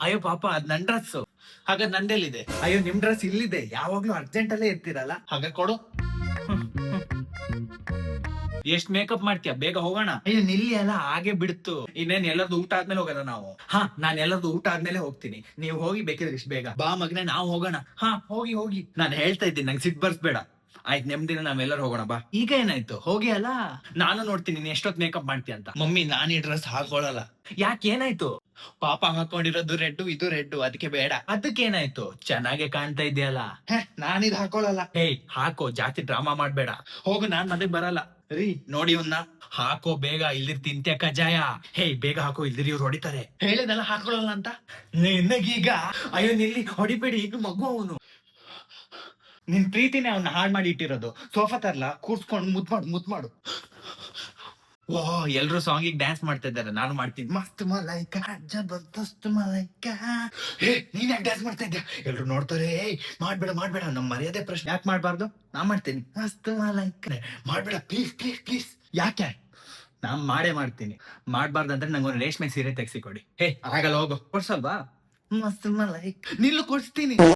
ಅಯ್ಯೋ ಪಾಪ ಅದ್ ನನ್ ಡ್ರೆಸ್. ಹಾಗಾದ್ರೆ ನಂದೆಲ್ಲಿದೆ? ಅಯ್ಯೋ ನಿಮ್ ಡ್ರೆಸ್ ಇಲ್ಲಿದೆ, ಯಾವಾಗ್ಲೂ ಅರ್ಜೆಂಟ್ ಅಲ್ಲೇ ಇರ್ತೀರಲ್ಲ. ಹಾಗಾದ್ರೆ ಕೊಡು. ಎಷ್ಟ್ ಮೇಕಪ್ ಮಾಡ್ತೀಯ, ಬೇಗ ಹೋಗೋಣ. ಅಯ್ಯೋ ನಿಲ್ಲಿ ಅಲ್ಲ, ಹಾಗೆ ಬಿಡ್ತು. ಇನ್ನೇನ್ ಎಲ್ಲರದು ಊಟ ಆದ್ಮೇಲೆ ಹೋಗೋಣ ನಾವು. ಹಾ, ನಾನ್ ಎಲ್ಲರದು ಊಟ ಆದ್ಮೇಲೆ ಹೋಗ್ತೀನಿ, ನೀವು ಹೋಗಿ ಬೇಕಿದ್ರೆ ಇಷ್ಟ ಬೇಗ. ಬಾ ಮಗನೇ, ನಾವು ಹೋಗೋಣ. ಹಾ, ಹೋಗಿ ಹೋಗಿ. ನಾನ್ ಹೇಳ್ತಾ ಇದ್ದೀನಿ, ನಂಗೆ ಸಿಟ್ ಬರ್ಸ್ಬೇಡ. ಆಯ್ತು, ನೆಮ್ಮದಿನ ನಾವೆಲ್ಲರೂ ಹೋಗೋಣ ಬಾ. ಈಗ ಏನಾಯ್ತು, ಹೋಗಿ ಅಲ್ಲ. ನಾನು ನೋಡ್ತೀನಿ ನೀನ್ ಎಷ್ಟೊತ್ ಮೇಕಪ್ ಮಾಡ್ತೀಯ ಅಂತ. ಮಮ್ಮಿ, ನಾನ್ ಈ ಡ್ರೆಸ್ ಹಾಕೊಳ್ಳಲ್ಲ. ಯಾಕೆ, ಏನಾಯ್ತು? ಪಾಪ ಹಾಕೊಂಡಿರೋದು ರೆಡ್, ಇದು ರೆಡ್, ಅದಕ್ಕೆ ಬೇಡ. ಅದಕ್ಕೇನಾಯ್ತು? ಚೆನ್ನಾಗೆ ಕಾಣ್ತಾ ಇದೆಯಲ್ಲ. ನಾನಿದ್ ಹಾಕೊಳ್ಳಲ್ಲ. ಹೇಯ್, ಹಾಕೋ, ಜಾಸ್ತಿ ಡ್ರಾಮಾ ಮಾಡ್ಬೇಡ. ಹೋಗು, ನಾನ್ ಮನೆಗ್ ಬರಲ್ಲ. ರೀ ನೋಡಿ ಇವ್ನ, ಹಾಕೋ ಬೇಗ, ಇಲ್ದಿರ್ ತಿಂತ್ಯ ಕಜಾಯ. ಹೇಯ್ ಬೇಗ ಹಾಕೋ, ಇಲ್ದಿರ್ ಇವ್ರು ಹೊಡಿತಾರೆ. ಹೇಳಿದಲ್ಲ ಹಾಕೊಳ್ಳಲ್ಲ ಅಂತ. ನಿನಗೀಗ ಅಯ್ಯೋ ನಿಲ್ಲಿ, ಹೊಡಿಬೇಡಿ, ಈಗ ಮಗು ಅವನು. ನಿನ್ ಪ್ರೀತಿನೇ ಅವ್ನ ಹಾಳು ಮಾಡಿ ಇಟ್ಟಿರೋದು. ಸೋಫಾ ತರ್ಲಾ, ಕೂರ್ಸ್ಕೊಂಡು ಮುದ್ ಮಾಡು. ಓಹ್, ಎಲ್ರು ಸಾಂಗಿಗೆ ಡ್ಯಾನ್ಸ್ ಮಾಡ್ತಾ ಇದ್ದಾರೆ, ನಾನು ಮಾಡ್ತೀನಿ. ಮಸ್ತ್ ಮಲೈಕ, ಜಬರ್ದಸ್ತ್ ಮಲೈಕ. ಹೇ, ನೀನ್ ಯಾಕೆ ಡ್ಯಾನ್ಸ್ ಮಾಡ್ತಾ ಇದ್ಯಾ? ಎಲ್ರು ನೋಡ್ತಾರೆ. ಏಯ್, ಮಾಡ್ಬೇಡ, ನಮ್ ಮರ್ಯಾದೆ ಪ್ರಶ್ನೆ. ಯಾಕೆ ಮಾಡ್ಬಾರ್ದು? ನಾ ಮಾಡ್ತೀನಿ. ಮಸ್ತ್ ಮಲೈಕ. ಮಾಡ್ಬೇಡ ಪ್ಲೀಸ್ ಪ್ಲೀಸ್ ಪ್ಲೀಸ್. ಯಾಕೆ? ನಾನ್ ಮಾಡೇ ಮಾಡ್ತೀನಿ. ಮಾಡ್ಬಾರ್ದಂದ್ರೆ ನಂಗೊಂದು ರೇಷ್ಮೆ ಸೀರೆ ತೆಗ್ಸಿ ಕೊಡಿ. ಹೇ, ಆಗಲ್ಲ, ಹೋಗು. ಕೊಡ್ಸಲ್ವಾ? ಮಸ್ತ್ ಮಲೈಕ. ನಿಲ್ಲು, ಕೊಡ್ಸ್ತೀನಿ.